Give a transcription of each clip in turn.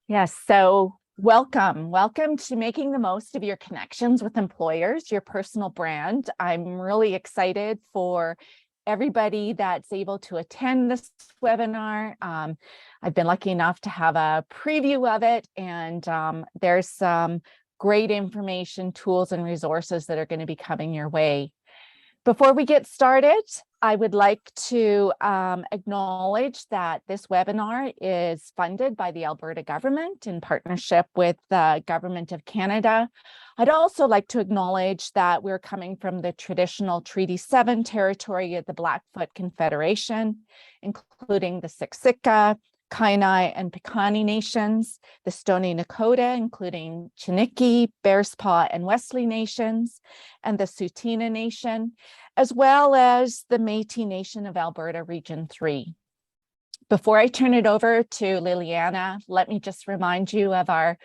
Yes, so welcome to making the most of your connections with employers, your personal brand. I'm really excited for everybody that's able to attend this webinar. I've been lucky enough to have a preview of it, and there's some great information, tools, and resources that are going to be coming your way. Before we get started, I would like to acknowledge that this webinar is funded by the Alberta government in partnership with the Government of Canada. I'd also like to acknowledge that we're coming from the traditional Treaty 7 territory of the Blackfoot Confederation, including the Siksika, Kainai, and Piikani nations, the Stoney Nakoda, including Chiniki, Bearspaw, and Wesley nations, and the Tsuut'ina Nation, as well as the Métis Nation of Alberta Region 3. Before I turn it over to Liliana, let me just remind you of our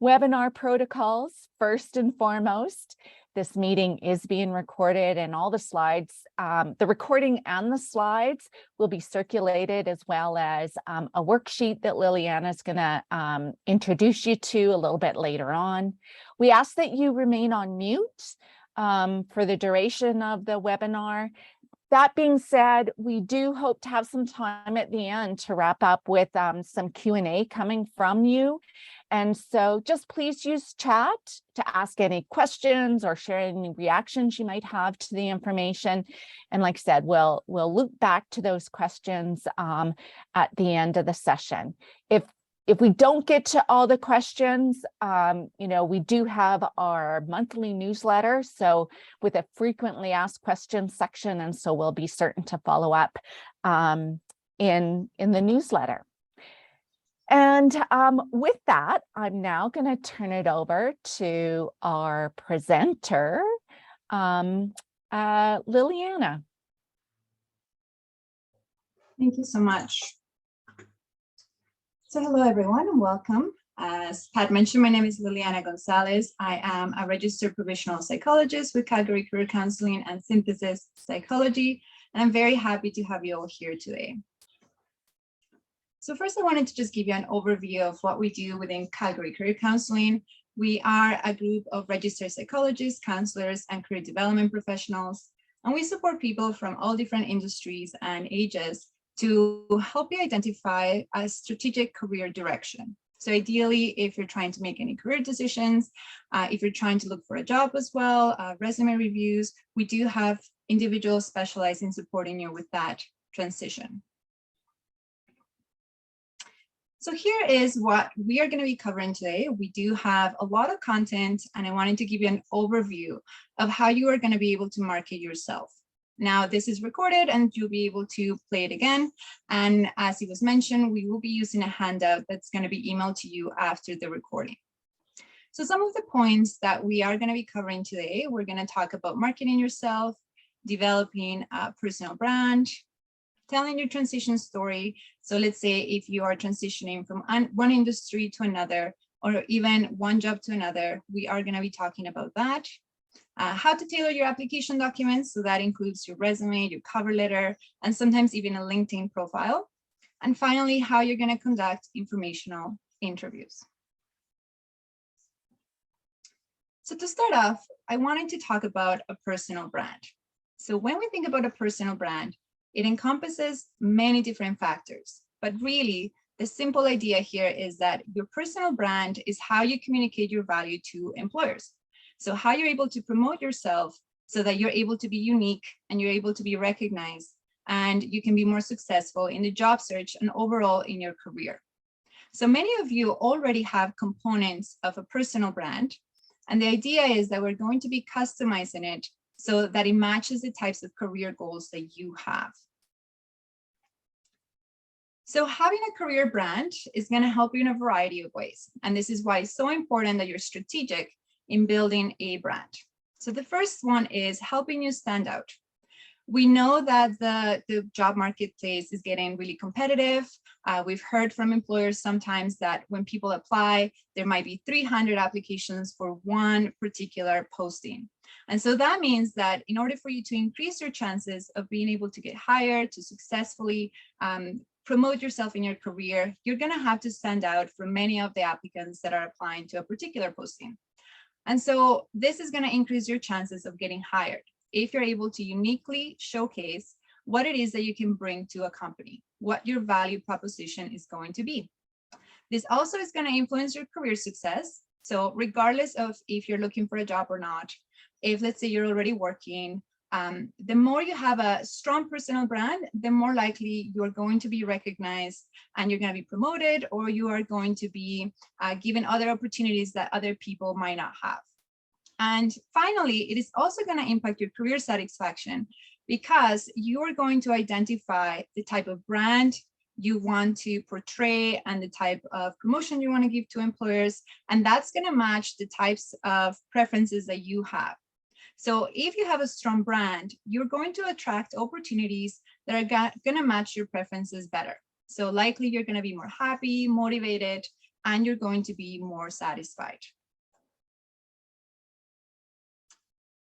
webinar protocols. First and foremost, this meeting is being recorded, and all the slides, the recording and the slides will be circulated, as well as a worksheet that Liliana is going to introduce you to a little bit later on. We ask that you remain on mute for the duration of the webinar. That being said, we do hope to have some time at the end to wrap up with some Q&A coming from you. And so just please use chat to ask any questions or share any reactions you might have to the information. And like I said, we'll loop back to those questions at the end of the session. If we don't get to all the questions, we do have our monthly newsletter, so with a frequently asked questions section, and so we'll be certain to follow up in the newsletter. And with that, I'm now going to turn it over to our presenter, Liliana. Thank you so much. So hello, everyone, and welcome. As Pat mentioned, my name is Liliana Gonzalez. I am a registered professional psychologist with Calgary Career Counseling and Synthesis Psychology, and I'm very happy to have you all here today. So first, I wanted to just give you an overview of what we do within Calgary Career Counseling. We are a group of registered psychologists, counselors, and career development professionals, and we support people from all different industries and ages to help you identify a strategic career direction. So ideally, if you're trying to make any career decisions, if you're trying to look for a job as well, resume reviews, we do have individuals specialized in supporting you with that transition. So here is what we are going to be covering today. We do have a lot of content, and I wanted to give you an overview of how you are going to be able to market yourself. Now, this is recorded and you'll be able to play it again. And as it was mentioned, we will be using a handout that's going to be emailed to you after the recording. So some of the points that we are going to be covering today, we're going to talk about marketing yourself, developing a personal brand, telling your transition story. So let's say if you are transitioning from one industry to another, or even one job to another, we are going to be talking about that. How to tailor your application documents, so that includes your resume, your cover letter, and sometimes even a LinkedIn profile. And finally, how you're going to conduct informational interviews. So to start off, I wanted to talk about a personal brand. So when we think about a personal brand, it encompasses many different factors, but really the simple idea here is that your personal brand is how you communicate your value to employers. So how you're able to promote yourself so that you're able to be unique and you're able to be recognized, and you can be more successful in the job search and overall in your career. So many of you already have components of a personal brand, and the idea is that we're going to be customizing it so that it matches the types of career goals that you have. So having a career brand is going to help you in a variety of ways, and this is why it's so important that you're strategic in building a brand. So the first one is helping you stand out. We know that the job marketplace is getting really competitive. We've heard from employers sometimes that when people apply, there might be 300 applications for one particular posting. And so that means that in order for you to increase your chances of being able to get hired, to successfully promote yourself in your career, you're going to have to stand out from many of the applicants that are applying to a particular posting. And so this is going to increase your chances of getting hired if you're able to uniquely showcase what it is that you can bring to a company, what your value proposition is going to be. This also is going to influence your career success. So regardless of if you're looking for a job or not, if let's say you're already working, the more you have a strong personal brand, the more likely you're going to be recognized and you're going to be promoted, or you are going to be given other opportunities that other people might not have. And finally, it is also going to impact your career satisfaction because you're going to identify the type of brand you want to portray and the type of promotion you want to give to employers. And that's going to match the types of preferences that you have. So if you have a strong brand, you're going to attract opportunities that are going to match your preferences better. So likely you're going to be more happy, motivated, and you're going to be more satisfied.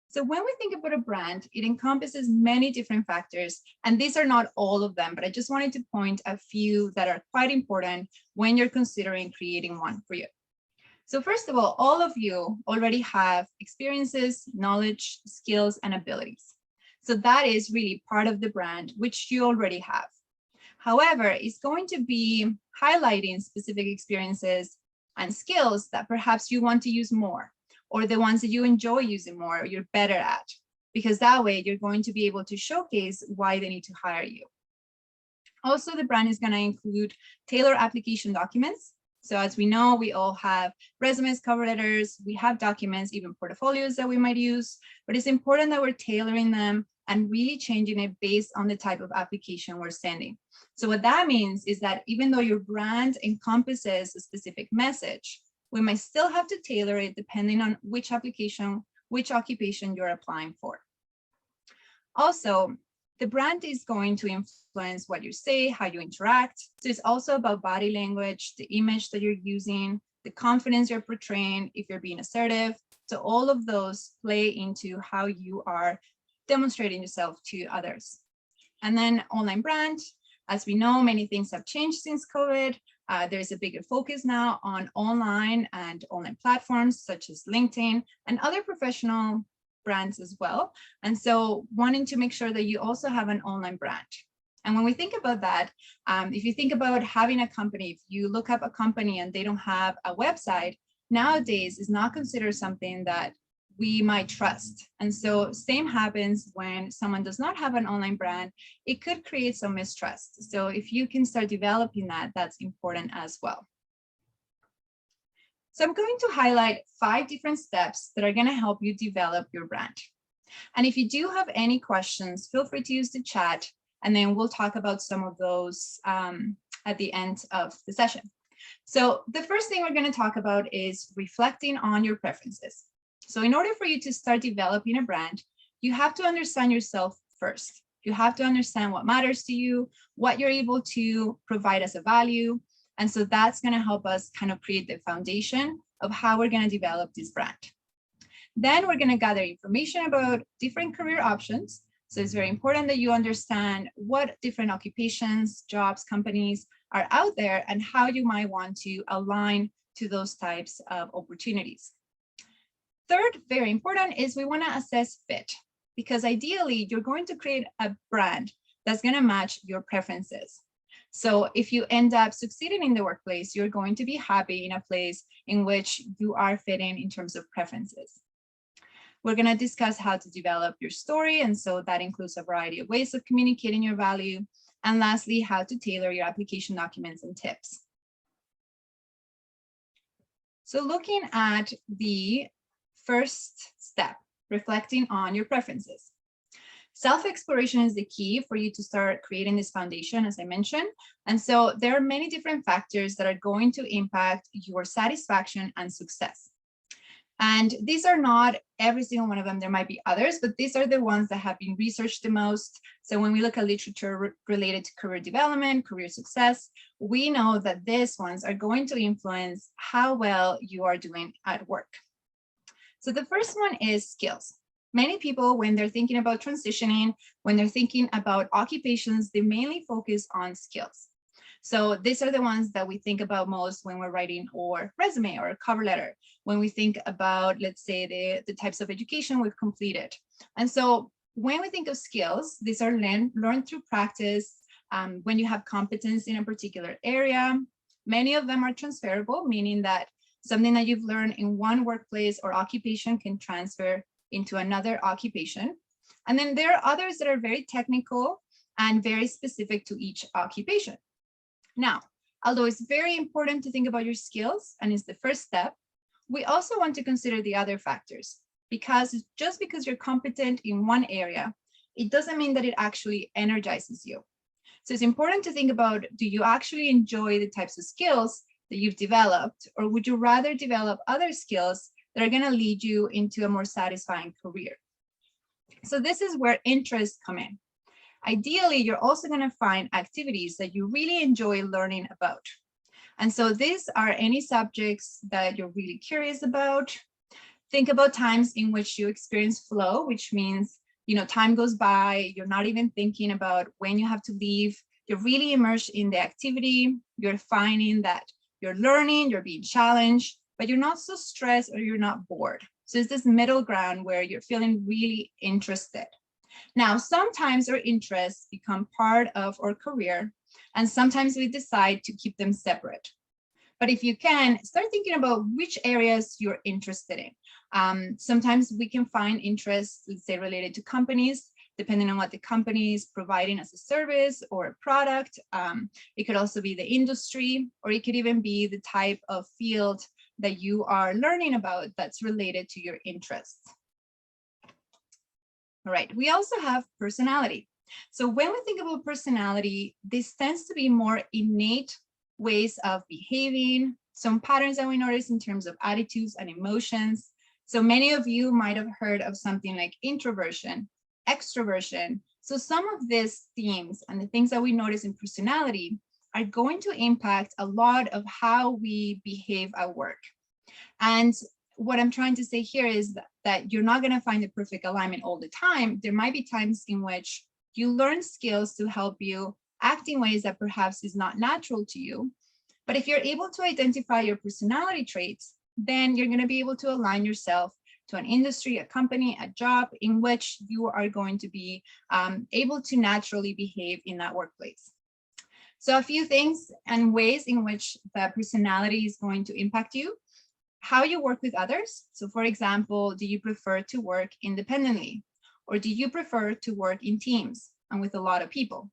So when we think about a brand, it encompasses many different factors, and these are not all of them, but I just wanted to point a few that are quite important when you're considering creating one for you. So first of all of you already have experiences, knowledge, skills, and abilities. So that is really part of the brand, which you already have. However, it's going to be highlighting specific experiences and skills that perhaps you want to use more, or the ones that you enjoy using more, or you're better at, because that way you're going to be able to showcase why they need to hire you. Also, the brand is going to include Tailor application documents. So as we know, we all have resumes, cover letters, we have documents, even portfolios that we might use, but it's important that we're tailoring them and really changing it based on the type of application we're sending. So what that means is that even though your brand encompasses a specific message, we might still have to tailor it depending on which application, which occupation you're applying for. Also, the brand is going to influence what you say, how you interact. So it's also about body language, the image that you're using, the confidence you're portraying, if you're being assertive. So all of those play into how you are demonstrating yourself to others. And then online brand, as we know, many things have changed since COVID. There's a bigger focus now on online and online platforms such as LinkedIn and other professional brands as well. And so wanting to make sure that you also have an online brand. And when we think about that, if you think about having a company, if you look up a company and they don't have a website, nowadays is not considered something that we might trust. And so same happens when someone does not have an online brand, it could create some mistrust. So if you can start developing that, that's important as well. So I'm going to highlight 5 different steps that are going to help you develop your brand. And if you do have any questions, feel free to use the chat, and then we'll talk about some of those at the end of the session. So the first thing we're going to talk about is reflecting on your preferences. So in order for you to start developing a brand, you have to understand yourself first. You have to understand what matters to you, what you're able to provide as a value. And so that's going to help us kind of create the foundation of how we're going to develop this brand. Then we're going to gather information about different career options. So it's very important that you understand what different occupations, jobs, companies are out there and how you might want to align to those types of opportunities. Third, very important, is we want to assess fit, because ideally you're going to create a brand that's going to match your preferences. So if you end up succeeding in the workplace, you're going to be happy in a place in which you are fitting in terms of preferences. We're going to discuss how to develop your story. And so that includes a variety of ways of communicating your value. And lastly, how to tailor your application documents and tips. So looking at the first step, reflecting on your preferences. Self-exploration is the key for you to start creating this foundation, as I mentioned. And so there are many different factors that are going to impact your satisfaction and success. And these are not every single one of them. There might be others, but these are the ones that have been researched the most. So when we look at literature related to career development, career success, we know that these ones are going to influence how well you are doing at work. So the first one is skills. Many people, when they're thinking about transitioning, when they're thinking about occupations, they mainly focus on skills. So these are the ones that we think about most when we're writing our resume or cover letter, when we think about, let's say, the types of education we've completed. And so when we think of skills, these are learned through practice. When you have competence in a particular area, many of them are transferable, meaning that something that you've learned in one workplace or occupation can transfer into another occupation. And then there are others that are very technical and very specific to each occupation. Now, although it's very important to think about your skills and it's the first step, we also want to consider the other factors, because just because you're competent in one area, it doesn't mean that it actually energizes you. So it's important to think about, do you actually enjoy the types of skills that you've developed, or would you rather develop other skills that are going to lead you into a more satisfying career? So this is where interests come in. Ideally, you're also going to find activities that you really enjoy learning about. And so these are any subjects that you're really curious about. Think about times in which you experience flow, which means, time goes by, you're not even thinking about when you have to leave. You're really immersed in the activity. You're finding that you're learning, you're being challenged, but you're not so stressed or you're not bored. So it's this middle ground where you're feeling really interested. Now, sometimes our interests become part of our career, and sometimes we decide to keep them separate. But if you can, start thinking about which areas you're interested in. Sometimes we can find interests, let's say, related to companies, depending on what the company is providing as a service or a product. It could also be the industry, or it could even be the type of field that you are learning about that's related to your interests. All right, we also have personality. So when we think about personality, this tends to be more innate ways of behaving, some patterns that we notice in terms of attitudes and emotions. So many of you might have heard of something like introversion, extroversion. So some of these themes and the things that we notice in personality are going to impact a lot of how we behave at work. And what I'm trying to say here is that you're not going to find the perfect alignment all the time. There might be times in which you learn skills to help you act in ways that perhaps is not natural to you. But if you're able to identify your personality traits, then you're going to be able to align yourself to an industry, a company, a job in which you are going to be able to naturally behave in that workplace. So a few things and ways in which the personality is going to impact you. How you work with others. So for example, do you prefer to work independently? Or do you prefer to work in teams and with a lot of people?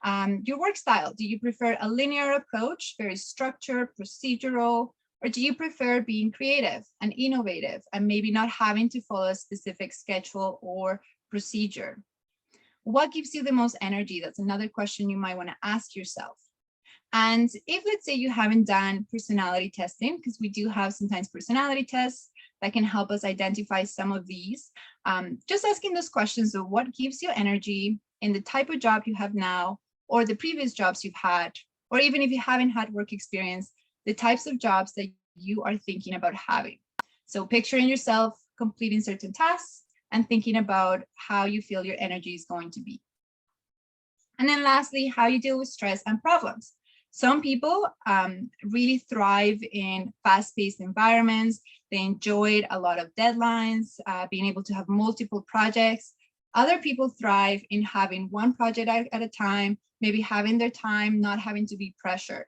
Your work style, do you prefer a linear approach, very structured, procedural, or do you prefer being creative and innovative and maybe not having to follow a specific schedule or procedure? What gives you the most energy? That's another question you might want to ask yourself. And if, let's say, you haven't done personality testing, because we do have sometimes personality tests that can help us identify some of these, just asking those questions of what gives you energy in the type of job you have now, or the previous jobs you've had, or even if you haven't had work experience, the types of jobs that you are thinking about having. So picturing yourself completing certain tasks and thinking about how you feel your energy is going to be. And then lastly, how you deal with stress and problems. Some people really thrive in fast-paced environments. They enjoyed a lot of deadlines, being able to have multiple projects. Other people thrive in having one project at a time, maybe having their time, not having to be pressured.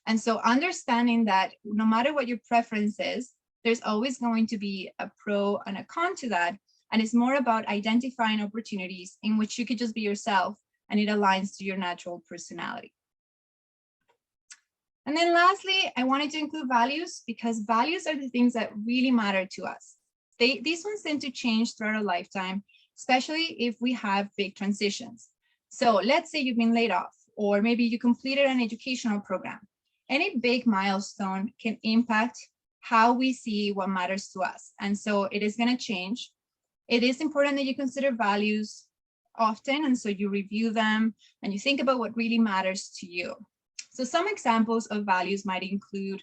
And so understanding that no matter what your preference is, there's always going to be a pro and a con to that. And it's more about identifying opportunities in which you could just be yourself and it aligns to your natural personality. And then lastly, I wanted to include values because values are the things that really matter to us. These ones tend to change throughout our lifetime, especially if we have big transitions. So let's say you've been laid off, or maybe you completed an educational program. Any big milestone can impact how we see what matters to us. And so it is going to change. It is important that you consider values often. And so you review them and you think about what really matters to you. So some examples of values might include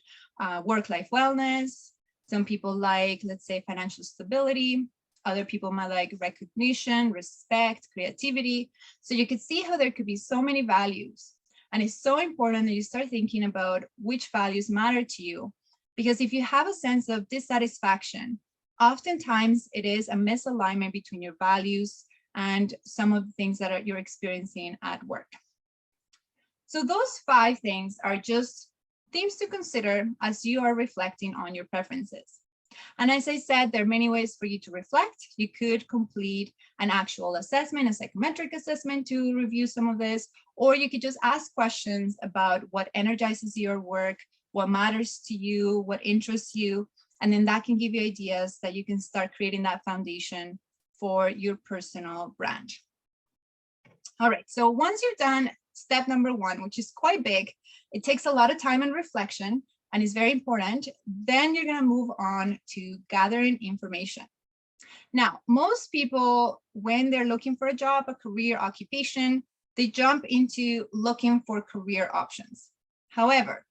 work-life wellness. Some people like, let's say, financial stability. Other people might like recognition, respect, creativity. So you could see how there could be so many values. And it's so important that you start thinking about which values matter to you, because if you have a sense of dissatisfaction, oftentimes it is a misalignment between your values and some of the things that you're experiencing at work. So those 5 things are just things to consider as you are reflecting on your preferences. And as I said, there are many ways for you to reflect. You could complete an actual assessment, a psychometric assessment to review some of this, or you could just ask questions about what energizes your work, what matters to you, what interests you, and then that can give you ideas that you can start creating that foundation for your personal brand. All right, so once you're done step number 1, which is quite big, it takes a lot of time and reflection and is very important, then you're going to move on to gathering information. Now, most people, when they're looking for a job, a career, occupation, they jump into looking for career options. However,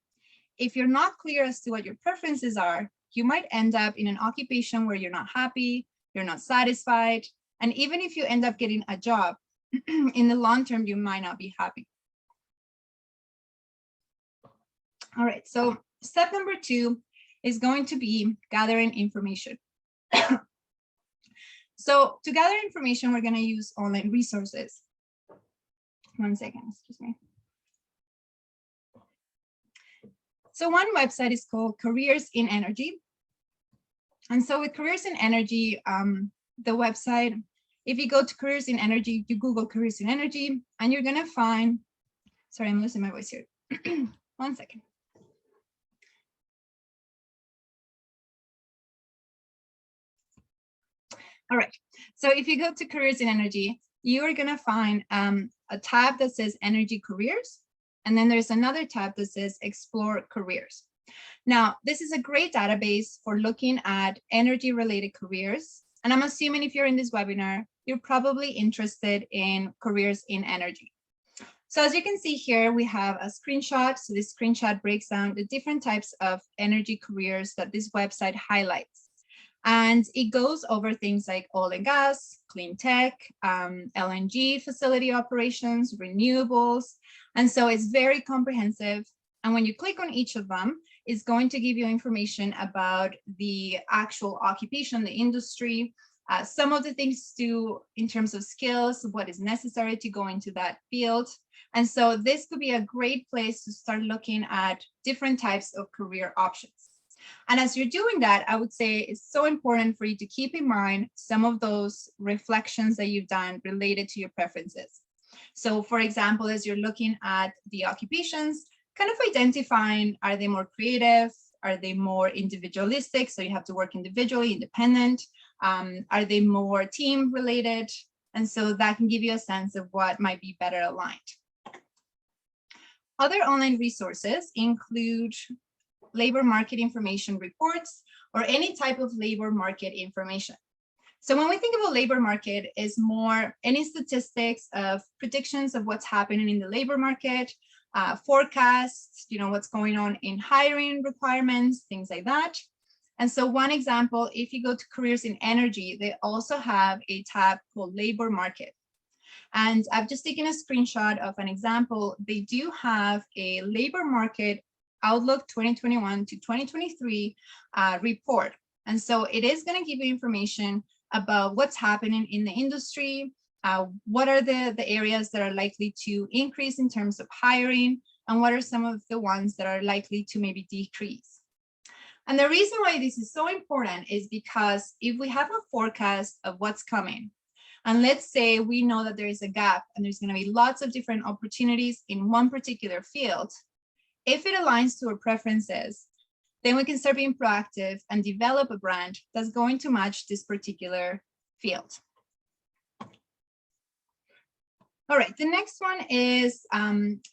if you're not clear as to what your preferences are, you might end up in an occupation where you're not happy, you're not satisfied, and even if you end up getting a job, in the long term, you might not be happy. All right, so step number 2 is going to be gathering information. So to gather information, we're going to use online resources. One second, excuse me. So one website is called Careers in Energy. And so with Careers in Energy, the website, if you go to Careers in Energy, you Google Careers in Energy, and you're going to find, sorry, I'm losing my voice here. One second. All right, so if you go to Careers in Energy, you are going to find a tab that says Energy Careers, and then there's another tab that says Explore Careers. Now, this is a great database for looking at energy-related careers, and I'm assuming if you're in this webinar, you're probably interested in careers in energy. So as you can see here, we have a screenshot. So this screenshot breaks down the different types of energy careers that this website highlights. And it goes over things like oil and gas, clean tech, LNG facility operations, renewables. And so it's very comprehensive. And when you click on each of them, it's going to give you information about the actual occupation, the industry, some of the things to, in terms of skills, what is necessary to go into that field. And so this could be a great place to start looking at different types of career options. And as you're doing that, I would say it's so important for you to keep in mind some of those reflections that you've done related to your preferences. So for example, as you're looking at the occupations, kind of identifying, are they more creative? Are they more individualistic? So you have to work individually, independent. Are they more team related? And so that can give you a sense of what might be better aligned. Other online resources include labor market information reports or any type of labor market information. So when we think about labor market, is more any statistics of predictions of what's happening in the labor market, forecasts, what's going on in hiring requirements, things like that. And so one example, if you go to Careers in Energy, they also have a tab called Labor Market. And I've just taken a screenshot of an example. They do have a labor market Outlook 2021 to 2023 report. And so it is going to give you information about what's happening in the industry, what are the areas that are likely to increase in terms of hiring, and what are some of the ones that are likely to maybe decrease. And the reason why this is so important is because if we have a forecast of what's coming, and let's say we know that there is a gap and there's going to be lots of different opportunities in one particular field, if it aligns to our preferences, then we can start being proactive and develop a brand that's going to match this particular field. All right, the next one is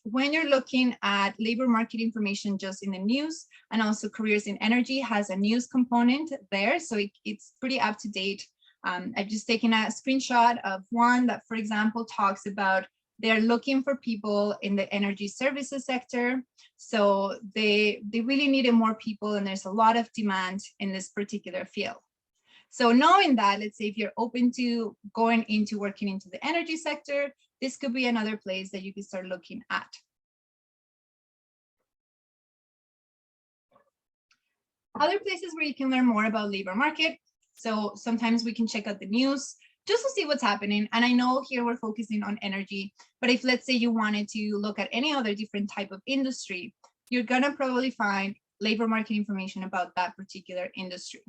when you're looking at labor market information just in the news, and also Careers in Energy has a news component there, so it's pretty up to date. I've just taken a screenshot of one that, for example, talks about they're looking for people in the energy services sector. So they really needed more people, and there's a lot of demand in this particular field. So knowing that, let's say if you're open to going into working into the energy sector, this could be another place that you can start looking at. Other places where you can learn more about labor market. So sometimes we can check out the news just to see what's happening. And I know here we're focusing on energy, but if let's say you wanted to look at any other different type of industry, you're gonna probably find labor market information about that particular industry.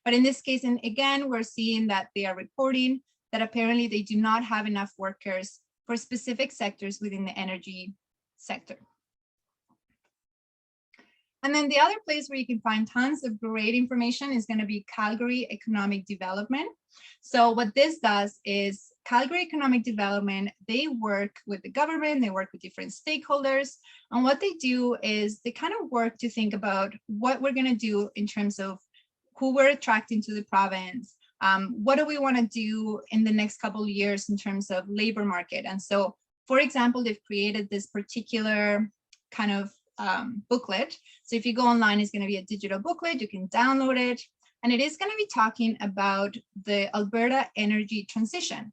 But in this case, and again, we're seeing that they are reporting that apparently they do not have enough workers for specific sectors within the energy sector. And then the other place where you can find tons of great information is going to be Calgary Economic Development. So what this does is Calgary Economic Development, they work with the government, they work with different stakeholders. And what they do is they kind of work to think about what we're going to do in terms of who we're attracting to the province. What do we want to do in the next couple of years in terms of labor market? And so, for example, they've created this particular kind of booklet. So if you go online, it's going to be a digital booklet. You can download it. And it is going to be talking about the Alberta energy transition.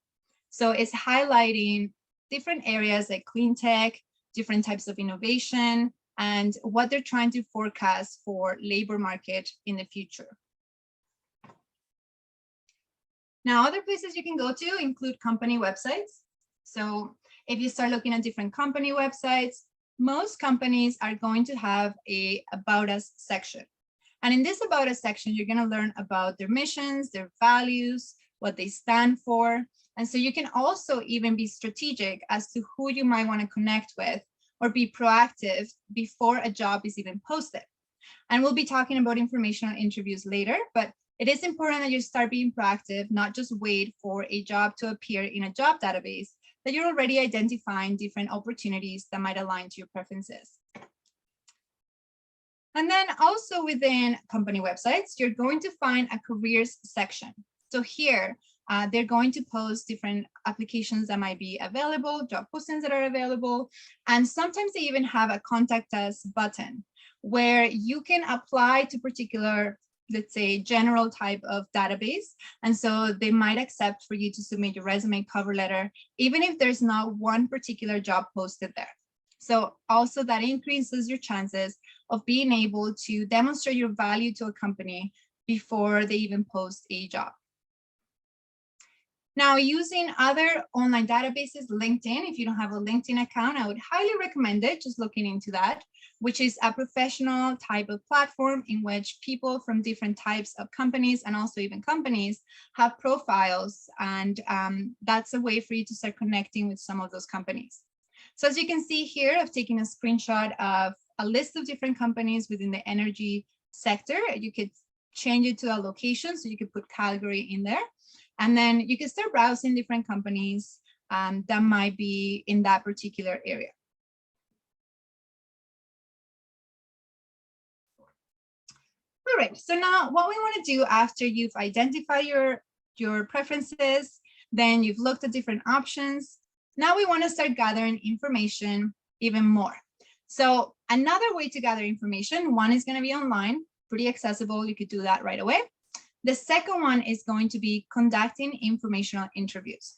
So it's highlighting different areas like clean tech, different types of innovation, and what they're trying to forecast for labor market in the future. Now, other places you can go to include company websites. So if you start looking at different company websites, most companies are going to have a About Us section. And in this About Us section, you're going to learn about their missions, their values, what they stand for. And so you can also even be strategic as to who you might want to connect with or be proactive before a job is even posted. And we'll be talking about informational interviews later, but it is important that you start being proactive, not just wait for a job to appear in a job database, that you're already identifying different opportunities that might align to your preferences. And then also within company websites, you're going to find a careers section. So here, they're going to post different applications that might be available, job postings that are available. And sometimes they even have a contact us button where you can apply to particular, let's say, general type of database. And so they might accept for you to submit your resume, cover letter, even if there's not one particular job posted there. So also that increases your chances of being able to demonstrate your value to a company before they even post a job. Now, using other online databases, LinkedIn, if you don't have a LinkedIn account, I would highly recommend it, just looking into that, which is a professional type of platform in which people from different types of companies and also even companies have profiles. And that's a way for you to start connecting with some of those companies. So as you can see here, I've taken a screenshot of a list of different companies within the energy sector. You could change it to a location, so you could put Calgary in there. And then you can start browsing different companies that might be in that particular area. All right, so now what we want to do after you've identified your preferences, then you've looked at different options. Now we want to start gathering information even more. So another way to gather information, one is going to be online, pretty accessible. You could do that right away. The second one is going to be conducting informational interviews.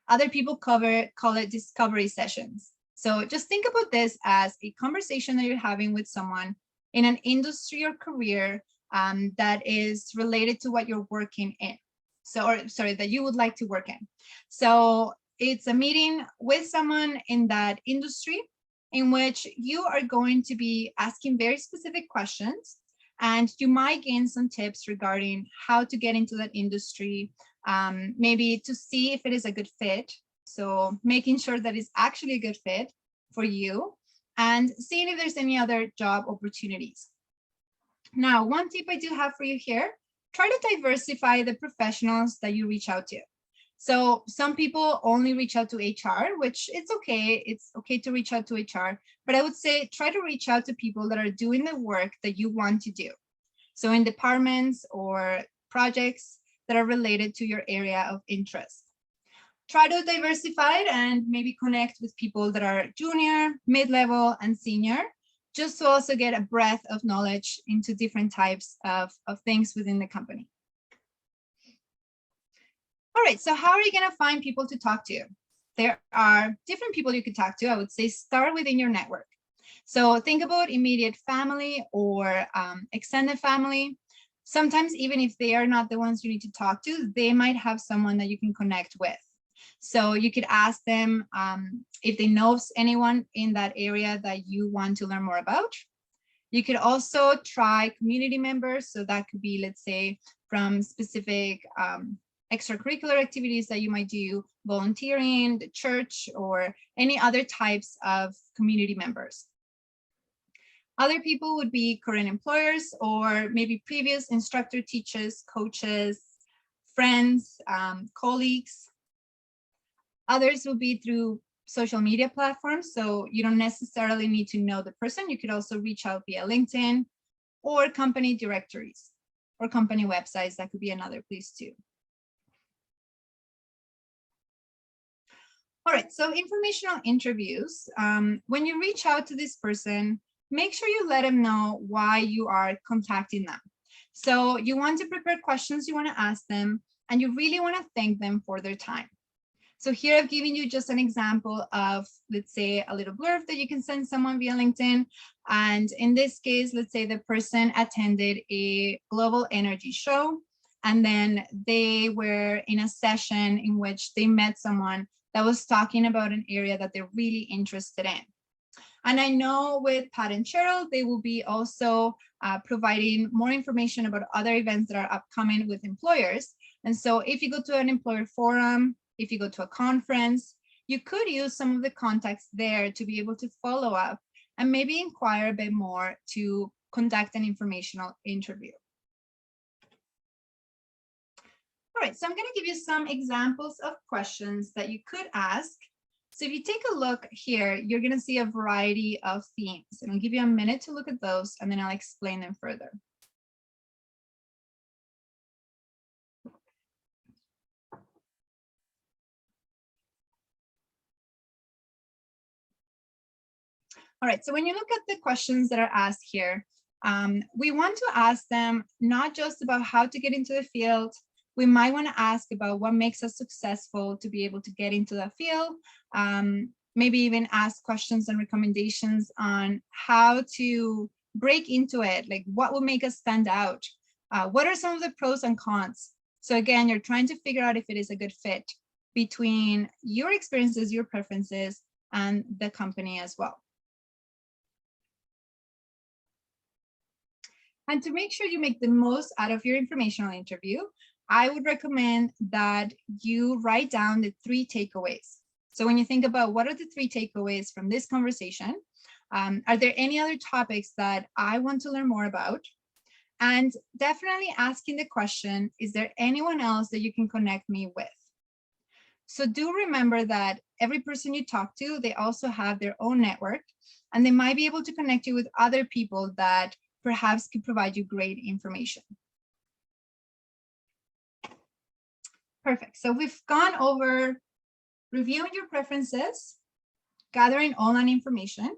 Other people call it discovery sessions. So just think about this as a conversation that you're having with someone in an industry or career that is related to what you're working in. That you would like to work in. So it's a meeting with someone in that industry in which you are going to be asking very specific questions. And you might gain some tips regarding how to get into that industry, maybe to see if it is a good fit. So making sure that it's actually a good fit for you and seeing if there's any other job opportunities. Now, one tip I do have for you here, try to diversify the professionals that you reach out to. So some people only reach out to HR, which it's okay. It's okay to reach out to HR, but I would say try to reach out to people that are doing the work that you want to do. So in departments or projects that are related to your area of interest. Try to diversify it and maybe connect with people that are junior, mid-level, and senior, just to also get a breadth of knowledge into different types of things within the company. All right, so how are you going to find people to talk to? There are different people you could talk to. I would say start within your network. So think about immediate family or extended family. Sometimes even if they are not the ones you need to talk to, they might have someone that you can connect with. So you could ask them if they know anyone in that area that you want to learn more about. You could also try community members. So that could be, let's say, from specific extracurricular activities that you might do, volunteering, the church, or any other types of community members. Other people would be current employers or maybe previous instructor, teachers, coaches, friends, colleagues. Others will be through social media platforms. So you don't necessarily need to know the person. You could also reach out via LinkedIn or company directories or company websites. That could be another place too. All right, so informational interviews. When you reach out to this person, make sure you let them know why you are contacting them. So you want to prepare questions you want to ask them, and you really want to thank them for their time. So here I've given you just an example of, let's say, a little blurb that you can send someone via LinkedIn. And in this case, let's say the person attended a global energy show, and then they were in a session in which they met someone that was talking about an area that they're really interested in. And I know with Pat and Cheryl, they will be also providing more information about other events that are upcoming with employers. And so if you go to an employer forum, if you go to a conference, you could use some of the contacts there to be able to follow up and maybe inquire a bit more to conduct an informational interview. All right, so I'm going to give you some examples of questions that you could ask. So if you take a look here, you're going to see a variety of themes, and I'll give you a minute to look at those, and then I'll explain them further. All right, so when you look at the questions that are asked here, we want to ask them not just about how to get into the field. We might want to ask about what makes us successful to be able to get into the field. Maybe even ask questions and recommendations on how to break into it, like what will make us stand out? What are some of the pros and cons? So again, you're trying to figure out if it is a good fit between your experiences, your preferences, and the company as well. And to make sure you make the most out of your informational interview, I would recommend that you write down the 3 takeaways. So when you think about what are the 3 takeaways from this conversation, are there any other topics that I want to learn more about? And definitely asking the question, is there anyone else that you can connect me with? So do remember that every person you talk to, they also have their own network, and they might be able to connect you with other people that perhaps could provide you great information. Perfect. So we've gone over reviewing your preferences, gathering online information,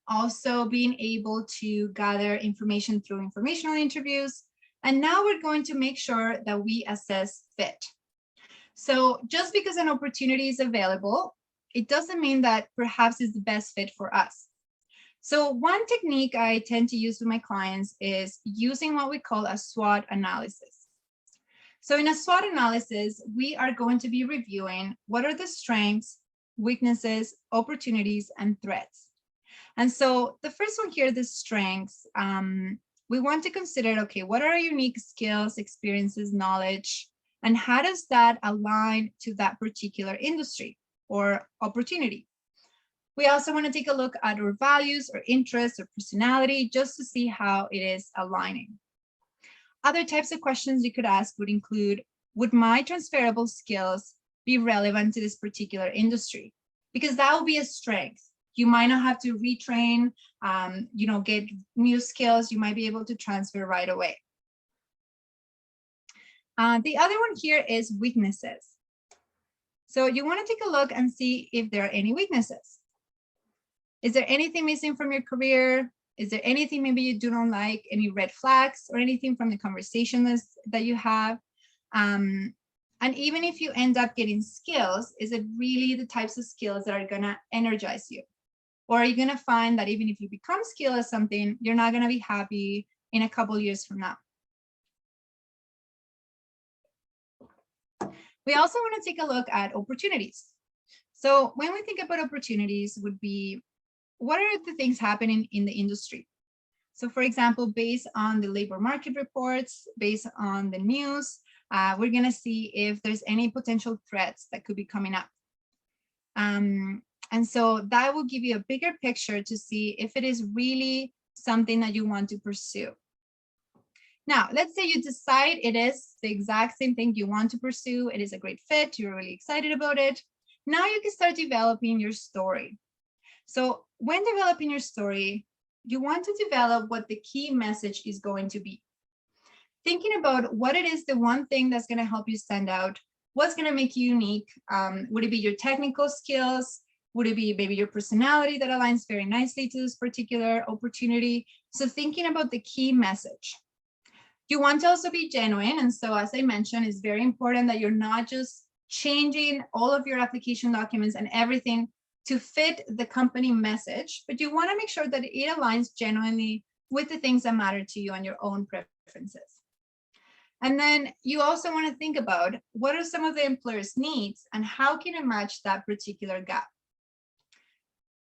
also being able to gather information through informational interviews. And now we're going to make sure that we assess fit. So just because an opportunity is available, it doesn't mean that perhaps it's the best fit for us. So one technique I tend to use with my clients is using what we call a SWOT analysis. So in a SWOT analysis, we are going to be reviewing what are the strengths, weaknesses, opportunities, and threats. And so the first one here, the strengths, we want to consider, okay, what are our unique skills, experiences, knowledge, and how does that align to that particular industry or opportunity? We also want to take a look at our values or interests or personality just to see how it is aligning. Other types of questions you could ask would include, would my transferable skills be relevant to this particular industry? Because that will be a strength. You might not have to retrain, get new skills. You might be able to transfer right away. The other one here is weaknesses. So you want to take a look and see if there are any weaknesses. Is there anything missing from your career? Is there anything maybe you do not like, any red flags or anything from the conversation that you have? And even if you end up getting skills, is it really the types of skills that are going to energize you? Or you're going to find that even if you become skilled at something, you're not going to be happy in a couple years from now. We also want to take a look at opportunities. So when we think about opportunities would be, what are the things happening in the industry? So for example, based on the labor market reports, based on the news, we're going to see if there's any potential threats that could be coming up. And so that will give you a bigger picture to see if it is really something that you want to pursue. Now, let's say you decide it is the exact same thing you want to pursue. It is a great fit. You're really excited about it. Now you can start developing your story. So when developing your story, you want to develop what the key message is going to be. Thinking about what it is, the one thing that's going to help you stand out, what's going to make you unique. Would it be your technical skills? Would it be maybe your personality that aligns very nicely to this particular opportunity? So thinking about the key message. You want to also be genuine. And so as I mentioned, it's very important that you're not just changing all of your application documents and everything to fit the company message, but you want to make sure that it aligns genuinely with the things that matter to you and your own preferences. And then you also want to think about what are some of the employer's needs and how can it match that particular gap.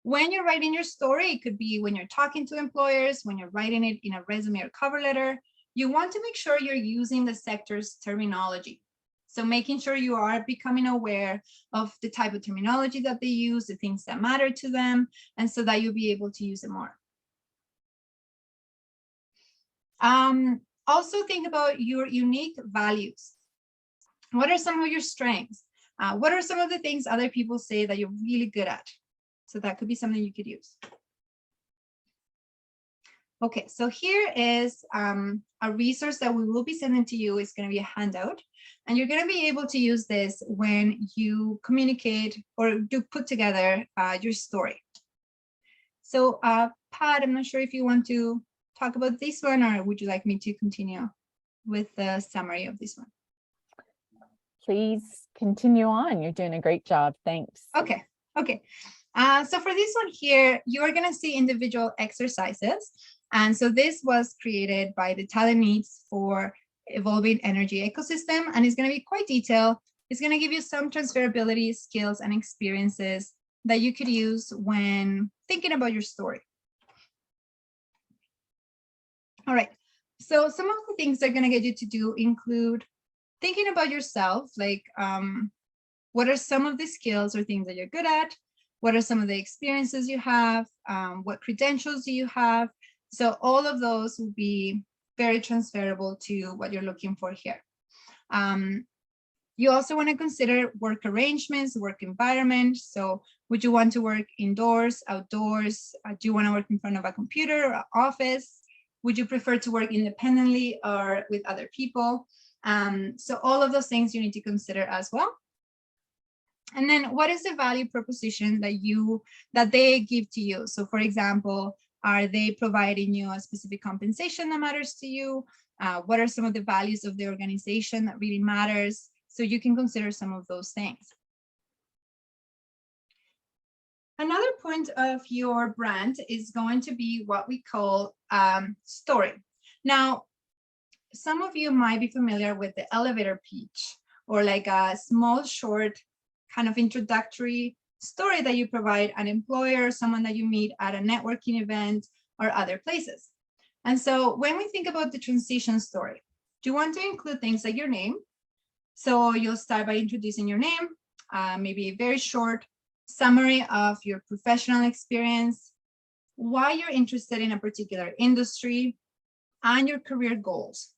When you're writing your story, it could be when you're talking to employers, when you're writing it in a resume or cover letter, you want to make sure you're using the sector's terminology. So making sure you are becoming aware of the type of terminology that they use, the things that matter to them, and so that you'll be able to use it more. Also think about your unique values. What are some of your strengths? What are some of the things other people say that you're really good at? So that could be something you could use. Okay, so here is a resource that we will be sending to you. It's going to be a handout, and you're going to be able to use this when you communicate or do put together your story. So Pat, I'm not sure if you want to talk about this one, or would you like me to continue with the summary of this one? Please continue on. You're doing a great job. Thanks. Okay. So for this one here, you are going to see individual exercises. And so this was created by the Talent Needs for Evolving Energy Ecosystem, and it's going to be quite detailed. It's going to give you some transferability skills and experiences that you could use when thinking about your story. All right, so some of the things they're going to get you to do include thinking about yourself, like what are some of the skills or things that you're good at? What are some of the experiences you have? What credentials do you have? So all of those will be very transferable to what you're looking for here. You also want to consider work arrangements, work environment. So would you want to work indoors, outdoors? Do you want to work in front of a computer or office? Would you prefer to work independently or with other people? So all of those things you need to consider as well. And then what is the value proposition that they give to you? So for example, are they providing you a specific compensation that matters to you? What are some of the values of the organization that really matters? So you can consider some of those things. Another point of your brand is going to be what we call story. Now, some of you might be familiar with the elevator pitch, or like a small, short kind of introductory story that you provide an employer, someone that you meet at a networking event or other places. And so when we think about the transition story, do you want to include things like your name? So you'll start by introducing your name, maybe a very short summary of your professional experience, why you're interested in a particular industry, and your career goals.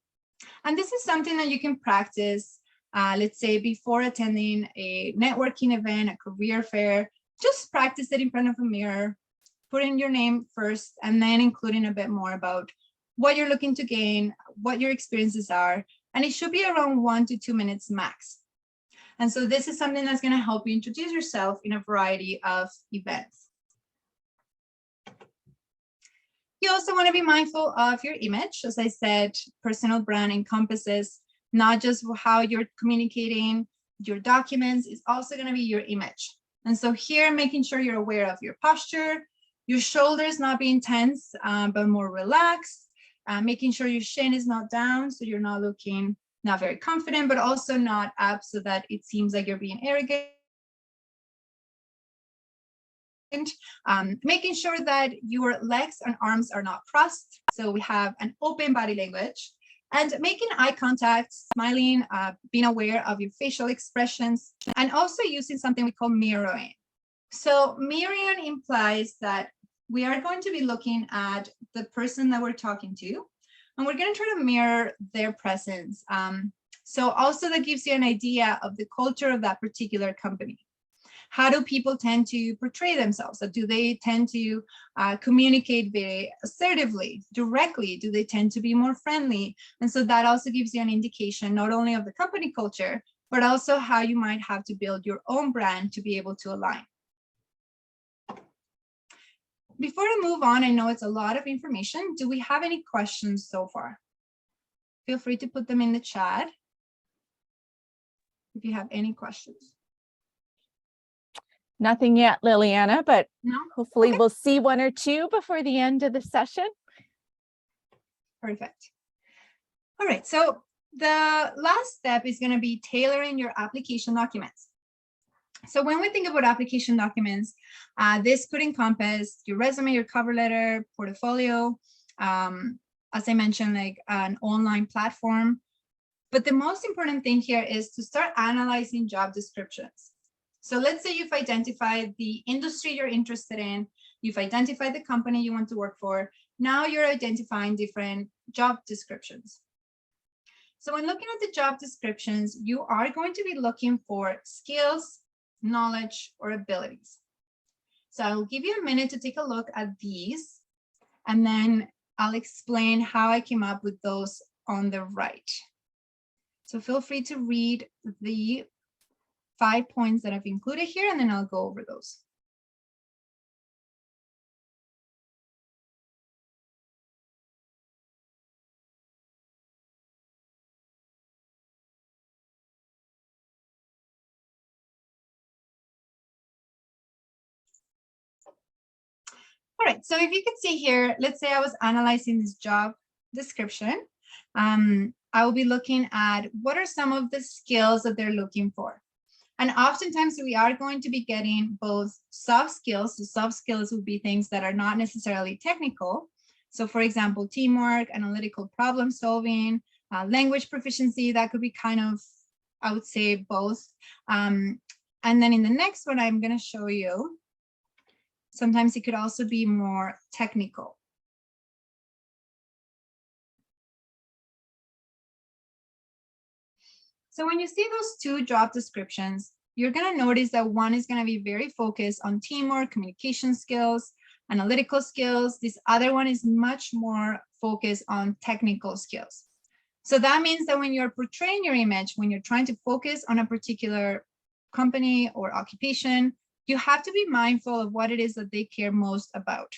And this is something that you can practice, let's say before attending a networking event, a career fair. Just practice it in front of a mirror, put in your name first, and then including a bit more about what you're looking to gain, what your experiences are, and it should be around 1 to 2 minutes max. And so this is something that's going to help you introduce yourself in a variety of events. You also want to be mindful of your image. As I said, personal brand encompasses not just how you're communicating your documents, it's also going to be your image. And so here, making sure you're aware of your posture, Your shoulders not being tense, but more relaxed, making sure your chin is not down, so you're not looking not very confident, but also not up so that it seems like you're being arrogant. Making sure that your legs and arms are not crossed, so we have an open body language, and making eye contact, smiling, being aware of your facial expressions, and also using something we call mirroring. So mirroring implies that we are going to be looking at the person that we're talking to, and we're going to try to mirror their presence. So also that gives you an idea of the culture of that particular company. How do people tend to portray themselves? So do they tend to communicate very assertively, directly? Do they tend to be more friendly? And so that also gives you an indication not only of the company culture, but also how you might have to build your own brand to be able to align. Before I move on, I know it's a lot of information. Do we have any questions so far? Feel free to put them in the chat if you have any questions. Nothing yet, Liliana, but No? hopefully Okay. we'll see one or two before the end of the session. Perfect. All right, so the last step is going to be tailoring your application documents. So when we think about application documents, this could encompass your resume, your cover letter, portfolio, as I mentioned, like an online platform. But the most important thing here is to start analyzing job descriptions. So let's say you've identified the industry you're interested in, you've identified the company you want to work for. Now you're identifying different job descriptions. So when looking at the job descriptions, you are going to be looking for skills, knowledge, or abilities. So I'll give you a minute to take a look at these, and then I'll explain how I came up with those on the right. So feel free to read the 5 points that I've included here, and then I'll go over those. All right, so if you can see here, let's say I was analyzing this job description. I will be looking at what are some of the skills that they're looking for. And oftentimes we are going to be getting both soft skills. So soft skills would be things that are not necessarily technical. So for example, teamwork, analytical problem solving, language proficiency, that could be kind of, I would say both. And then in the next one, I'm going to show you, sometimes it could also be more technical. So when you see those two job descriptions, you're going to notice that one is going to be very focused on teamwork, communication skills, analytical skills. This other one is much more focused on technical skills. So that means that when you're portraying your image, when you're trying to focus on a particular company or occupation, you have to be mindful of what it is that they care most about.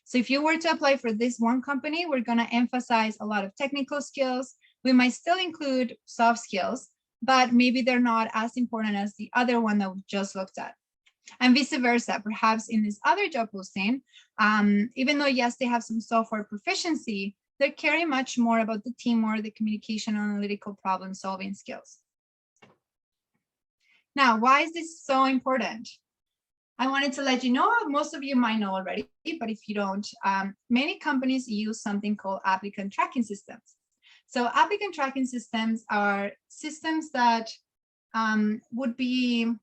So if you were to apply for this one company, we're going to emphasize a lot of technical skills. We might still include soft skills, but maybe they're not as important as the other one that we just looked at. And vice versa, perhaps in this other job posting, even though, yes, they have some software proficiency, they're caring much more about the teamwork, the communication, analytical problem solving skills. Now, why is this so important? I wanted to let you know, most of you might know already, but if you don't, many companies use something called applicant tracking systems. So applicant tracking systems are systems that would be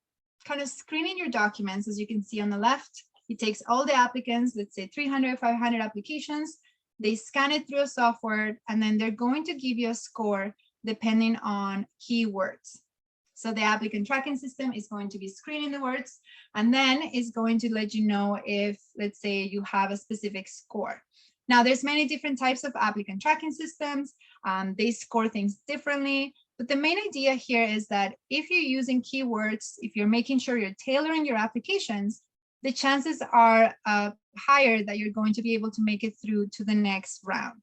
kind of screening your documents. As you can see on the left, it takes all the applicants, let's say 300, 500 applications, they scan it through a software, and then they're going to give you a score depending on keywords. So the applicant tracking system is going to be screening the words, and then is going to let you know if, let's say, you have a specific score. Now, there's many different types of applicant tracking systems. They score things differently, but the main idea here is that if you're using keywords, if you're making sure you're tailoring your applications, the chances are higher that you're going to be able to make it through to the next round.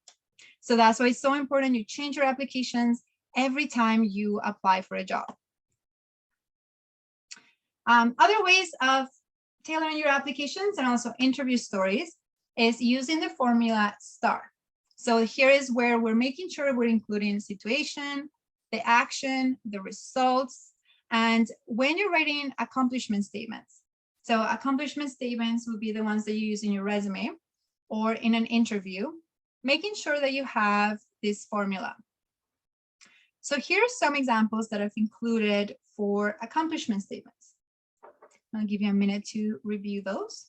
So that's why it's so important you change your applications every time you apply for a job. Other ways of tailoring your applications and also interview stories is using the formula STAR. So here is where we're making sure we're including situation, the action, the results, and when you're writing accomplishment statements. So accomplishment statements would be the ones that you use in your resume or in an interview, making sure that you have this formula. So here are some examples that I've included for accomplishment statements. I'll give you a minute to review those.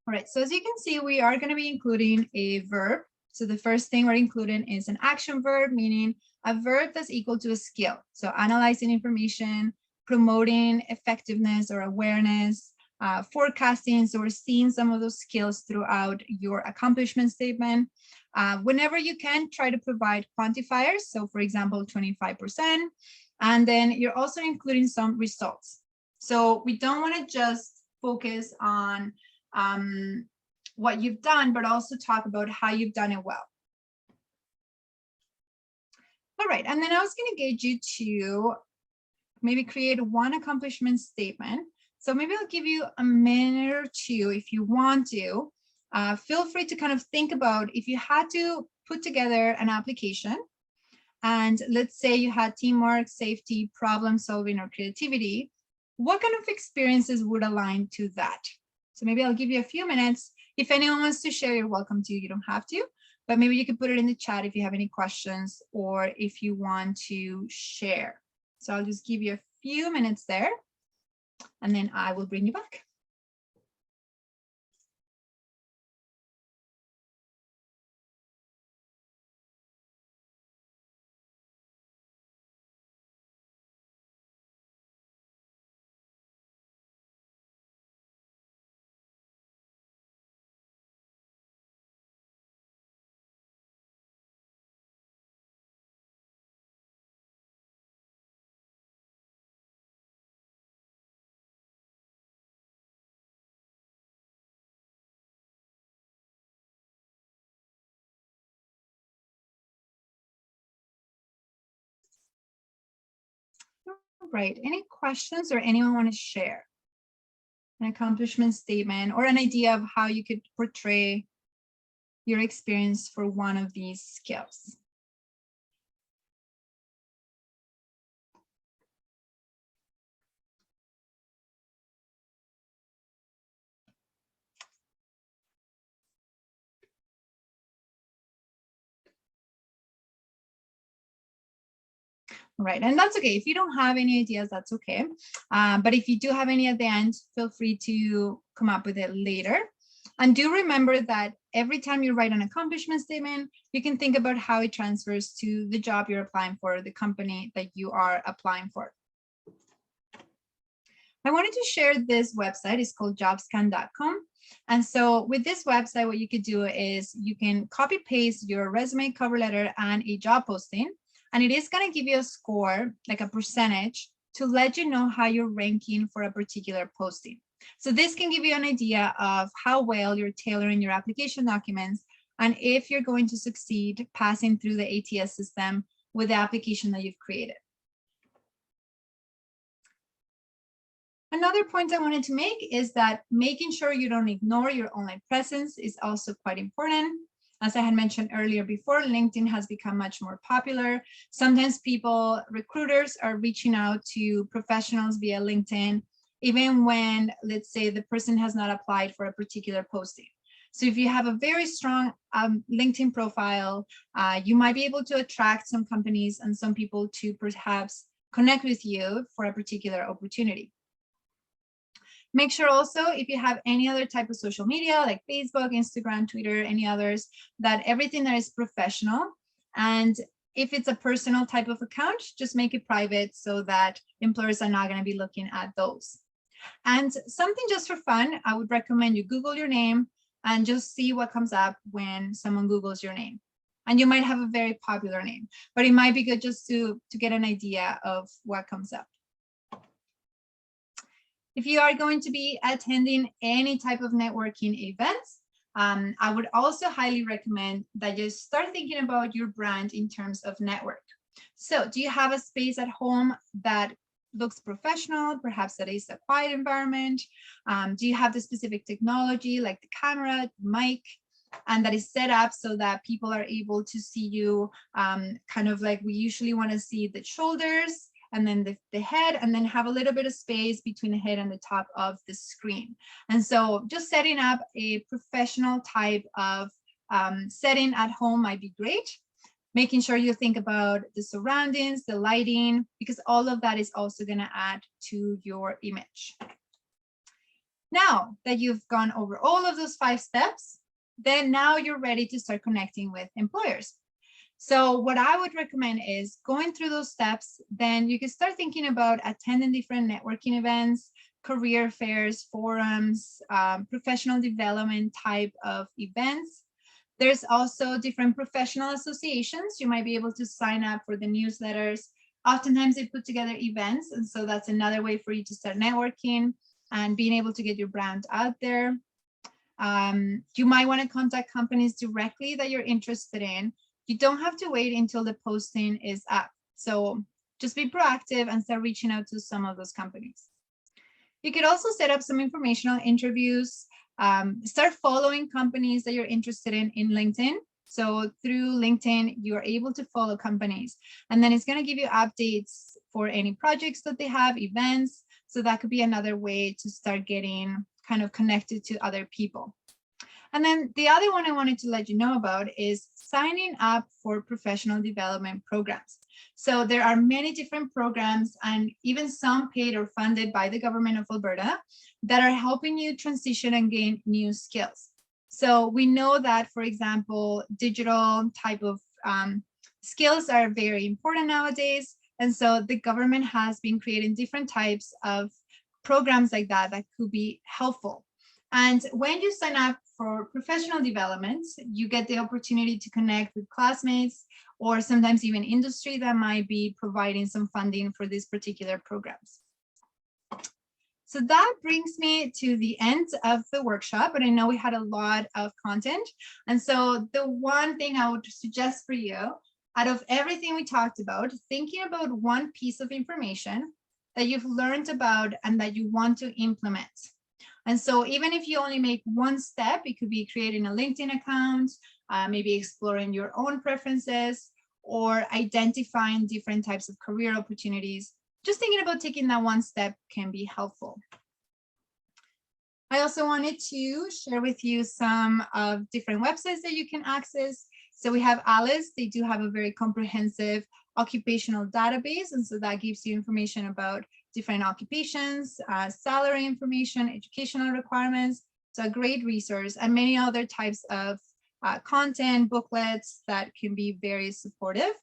All right, so as you can see, we are going to be including a verb. So the first thing we're including is an action verb, meaning a verb that's equal to a skill. So analyzing information, promoting effectiveness or awareness, forecasting. So we're seeing some of those skills throughout your accomplishment statement. Whenever you can, try to provide quantifiers. So for example, 25%. And then you're also including some results. So we don't want to just focus on what you've done, but also talk about how you've done it well. All right, and then I was going to get you to maybe create one accomplishment statement. So maybe I'll give you a minute or two if you want to. Feel free to kind of think about if you had to put together an application, and let's say you had teamwork, safety, problem solving, or creativity, what kind of experiences would align to that? So maybe I'll give you a few minutes. If anyone wants to share, you're welcome to. You don't have to, but maybe you could put it in the chat if you have any questions or if you want to share. So I'll just give you a few minutes there, and then I will bring you back. Right, any questions or anyone want to share an accomplishment statement or an idea of how you could portray your experience for one of these skills? Right, and that's okay. If you don't have any ideas, that's okay. But if you do have any at the end, feel free to come up with it later. And do remember that every time you write an accomplishment statement, you can think about how it transfers to the job you're applying for, the company that you are applying for. I wanted to share this website. It's called Jobscan.com. And so with this website, what you could do is you can copy paste your resume, cover letter, and a job posting. And it is going to give you a score, like a percentage, to let you know how you're ranking for a particular posting. So this can give you an idea of how well you're tailoring your application documents and if you're going to succeed passing through the ATS system with the application that you've created. Another point I wanted to make is that making sure you don't ignore your online presence is also quite important. As I had mentioned earlier before, LinkedIn has become much more popular. Sometimes recruiters are reaching out to professionals via LinkedIn, even when, let's say, the person has not applied for a particular posting. So if you have a very strong LinkedIn profile, you might be able to attract some companies and some people to perhaps connect with you for a particular opportunity. Make sure also, if you have any other type of social media like Facebook, Instagram, Twitter, any others, that everything that is professional. And if it's a personal type of account, just make it private so that employers are not going to be looking at those. And something just for fun, I would recommend you Google your name and just see what comes up when someone Googles your name. And you might have a very popular name, but it might be good just to get an idea of what comes up. If you are going to be attending any type of networking events, I would also highly recommend that you start thinking about your brand in terms of network. So do you have a space at home that looks professional? Perhaps that is a quiet environment. Do you have the specific technology like the camera, mic, and that is set up so that people are able to see you kind of like we usually want to see the shoulders and then the head, and then have a little bit of space between the head and the top of the screen. And so just setting up a professional type of setting at home might be great. Making sure you think about the surroundings, the lighting, because all of that is also going to add to your image. Now that you've gone over all of those 5 steps, then now you're ready to start connecting with employers. So what I would recommend is going through those steps, then you can start thinking about attending different networking events, career fairs, forums, professional development type of events. There's also different professional associations. You might be able to sign up for the newsletters. Oftentimes they put together events, and so that's another way for you to start networking and being able to get your brand out there. You might want to contact companies directly that you're interested in. You don't have to wait until the posting is up. So just be proactive and start reaching out to some of those companies. You could also set up some informational interviews, start following companies that you're interested in LinkedIn. So through LinkedIn, you're able to follow companies, and then it's going to give you updates for any projects that they have, events. So that could be another way to start getting kind of connected to other people. And then the other one I wanted to let you know about is signing up for professional development programs. So there are many different programs, and even some paid or funded by the government of Alberta, that are helping you transition and gain new skills. So we know that, for example, digital type of skills are very important nowadays. And so the government has been creating different types of programs like that that could be helpful. And when you sign up for professional development, you get the opportunity to connect with classmates or sometimes even industry that might be providing some funding for these particular programs. So that brings me to the end of the workshop, but I know we had a lot of content. And so the one thing I would suggest for you, out of everything we talked about, thinking about one piece of information that you've learned about and that you want to implement. And so even if you only make one step, it could be creating a LinkedIn account, maybe exploring your own preferences, or identifying different types of career opportunities. Just thinking about taking that one step can be helpful. I also wanted to share with you some of different websites that you can access. So we have Alice. They do have a very comprehensive occupational database, and so that gives you information about different occupations, salary information, educational requirements. So a great resource, and many other types of content, booklets that can be very supportive.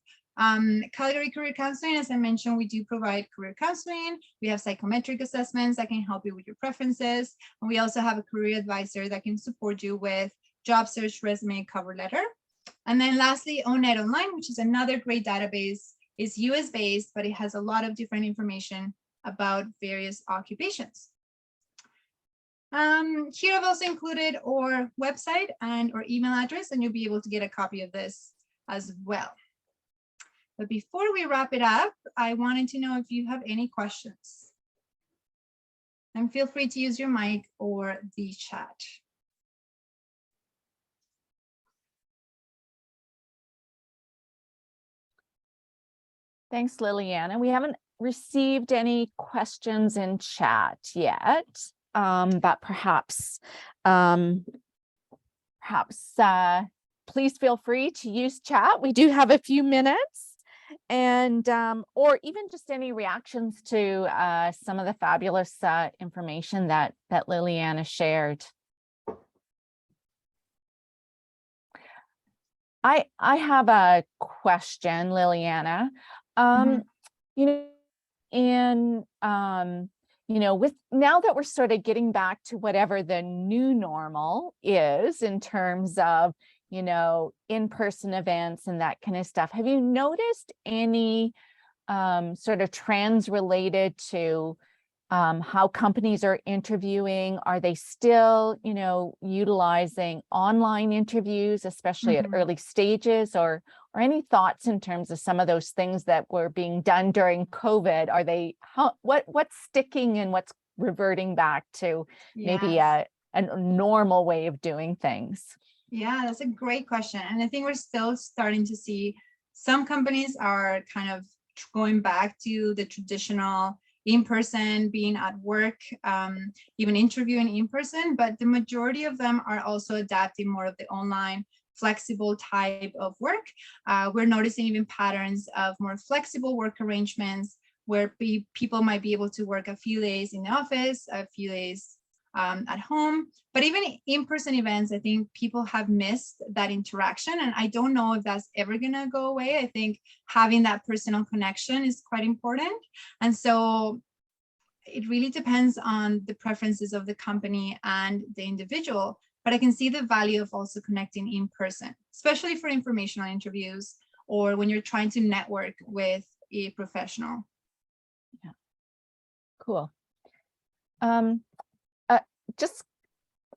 Calgary Career Counseling, as I mentioned, we do provide career counseling. We have psychometric assessments that can help you with your preferences. And we also have a career advisor that can support you with job search, resume, cover letter. And then lastly, ONET Online, which is another great database, is US based, but it has a lot of different information about various occupations. Here I've also included our website and our email address, and you'll be able to get a copy of this as well. But before we wrap it up, I wanted to know if you have any questions. And feel free to use your mic or the chat. Thanks, Liliana. We haven't received any questions in chat yet, but perhaps please feel free to use chat. We do have a few minutes, and or even just any reactions to some of the fabulous information that Liliana shared. I have a question, Liliana. You know, and with now that we're sort of getting back to whatever the new normal is in terms of, in-person events and that kind of stuff, have you noticed any sort of trends related to how companies are interviewing. Are they still, utilizing online interviews, especially at early stages, or any thoughts in terms of some of those things that were being done during COVID? Are they, what's sticking and what's reverting back to maybe a normal way of doing things? Yeah, that's a great question. And I think we're still starting to see some companies are kind of going back to the traditional in-person, being at work, even interviewing in person, but the majority of them are also adapting more of the online flexible type of work. We're noticing even patterns of more flexible work arrangements where people might be able to work a few days in the office, a few days at home. But even in-person events, I think people have missed that interaction, and I don't know if that's ever gonna go away. I think having that personal connection is quite important, and so it really depends on the preferences of the company and the individual. But I can see the value of also connecting in person, especially for informational interviews or when you're trying to network with a professional. Yeah, cool. Just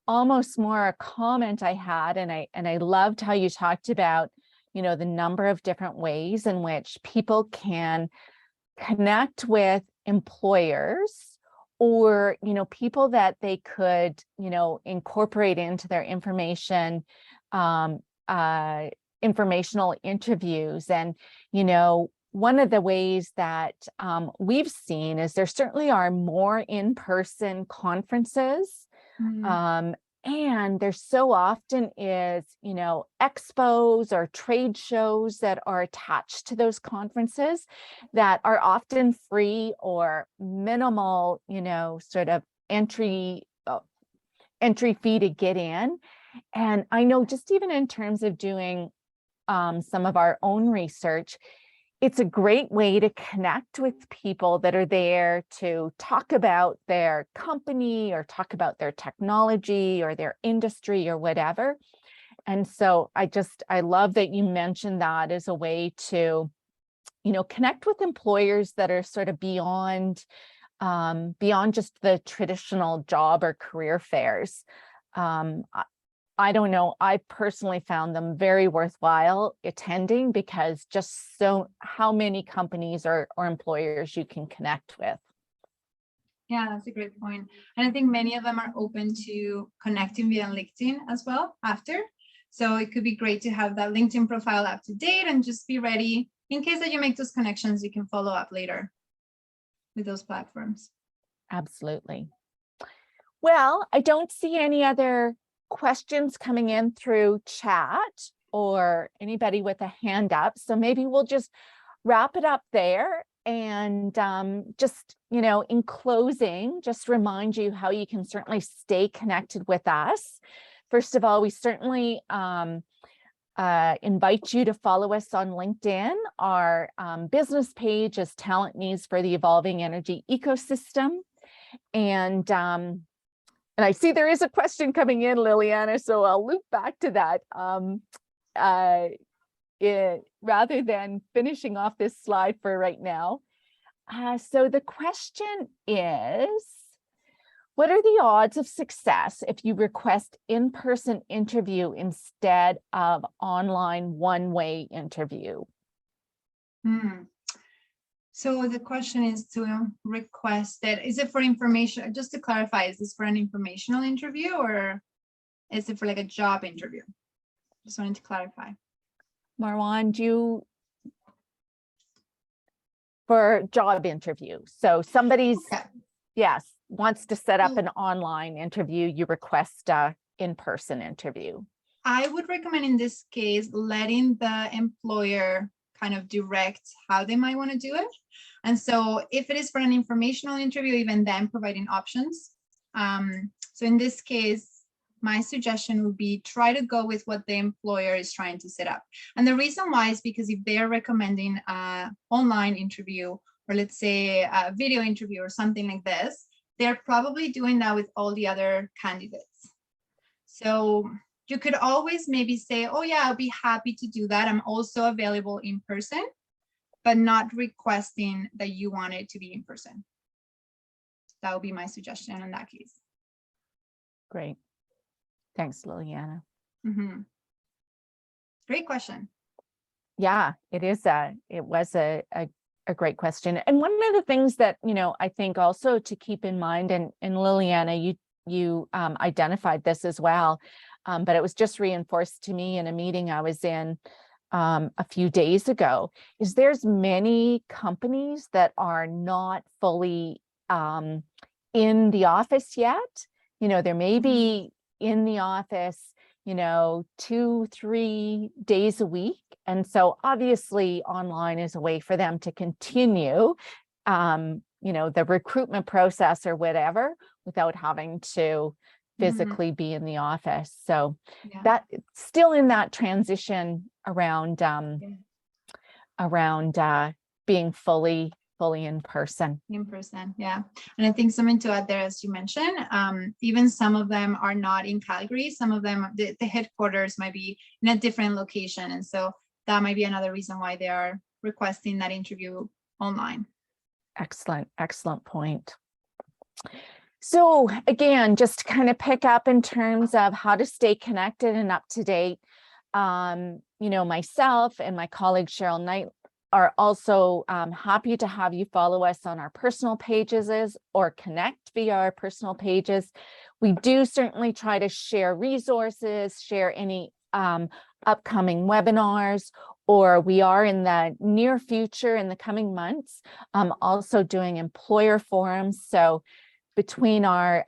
almost more a comment I had, and I loved how you talked about, the number of different ways in which people can connect with employers, or, people that they could, incorporate into their informational interviews. And, one of the ways that we've seen is there certainly are more in-person conferences. And there so often is, expos or trade shows that are attached to those conferences that are often free or minimal, sort of entry fee to get in. And I know just even in terms of doing some of our own research, it's a great way to connect with people that are there to talk about their company or talk about their technology or their industry or whatever. And so I love that you mentioned that as a way to, connect with employers that are sort of beyond just the traditional job or career fairs. I don't know, I personally found them very worthwhile attending, because just so how many companies or employers you can connect with. Yeah, that's a great point. And I think many of them are open to connecting via LinkedIn as well after. So it could be great to have that LinkedIn profile up to date and just be ready in case that you make those connections, you can follow up later with those platforms. Absolutely. Well, I don't see any other questions coming in through chat or anybody with a hand up. So maybe we'll just wrap it up there. And just, in closing, just remind you how you can certainly stay connected with us. First of all, we certainly invite you to follow us on LinkedIn. Our business page is Talent Needs for the Evolving Energy Ecosystem. And I see there is a question coming in, Liliana, so I'll loop back to that. Rather than finishing off this slide for right now. So the question is, what are the odds of success if you request in-person interview instead of online one-way interview? So the question is to request that. Is it for information? Just to clarify, is this for an informational interview or is it for like a job interview? Just wanted to clarify. Marwan, for job interview. So somebody's, yes, wants to set up an online interview, you request a in-person interview. I would recommend in this case, letting the employer kind of direct how they might want to do it. And so if it is for an informational interview, even then providing options. So in this case, my suggestion would be try to go with what the employer is trying to set up. And the reason why is because if they're recommending an online interview, or let's say a video interview or something like this, they're probably doing that with all the other candidates. So you could always maybe say, oh yeah, I'll be happy to do that. I'm also available in person, but not requesting that you want it to be in person. that would be my suggestion in that case. Great. Thanks, Liliana. Great question. Yeah, it was a great question. And one of the things that, I think also to keep in mind, and Liliana, you identified this as well, but it was just reinforced to me in a meeting I was in a few days ago, is there's many companies that are not fully in the office yet. There may be in the office, 2-3 days a week. And so obviously online is a way for them to continue, the recruitment process or whatever without having to physically be in the office. So that still in that transition around being fully in person. Yeah. And I think something to add there, as you mentioned, even some of them are not in Calgary. Some of them, the headquarters might be in a different location. And so that might be another reason why they are requesting that interview online. Excellent point. So again, just to kind of pick up in terms of how to stay connected and up to date, myself and my colleague Cheryl Knight are also happy to have you follow us on our personal pages or connect via our personal pages. We do certainly try to share resources, share any upcoming webinars, or we are in the near future in the coming months also doing employer forums. So between our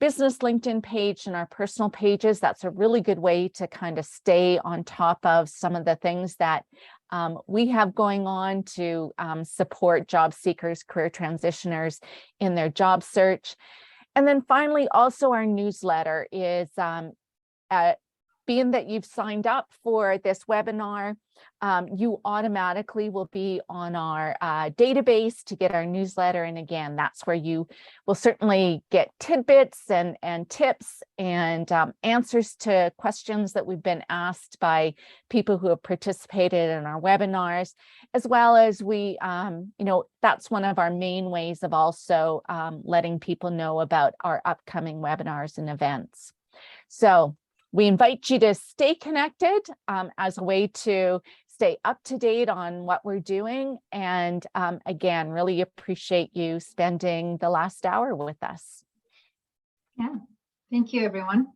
business LinkedIn page and our personal pages, that's a really good way to kind of stay on top of some of the things that we have going on to support job seekers, career transitioners in their job search. And then finally, also our newsletter is being that you've signed up for this webinar, you automatically will be on our database to get our newsletter. And again, that's where you will certainly get tidbits and tips and answers to questions that we've been asked by people who have participated in our webinars, as well as we, that's one of our main ways of also letting people know about our upcoming webinars and events. So we invite you to stay connected as a way to stay up to date on what we're doing. And again, really appreciate you spending the last hour with us. Yeah, thank you, everyone.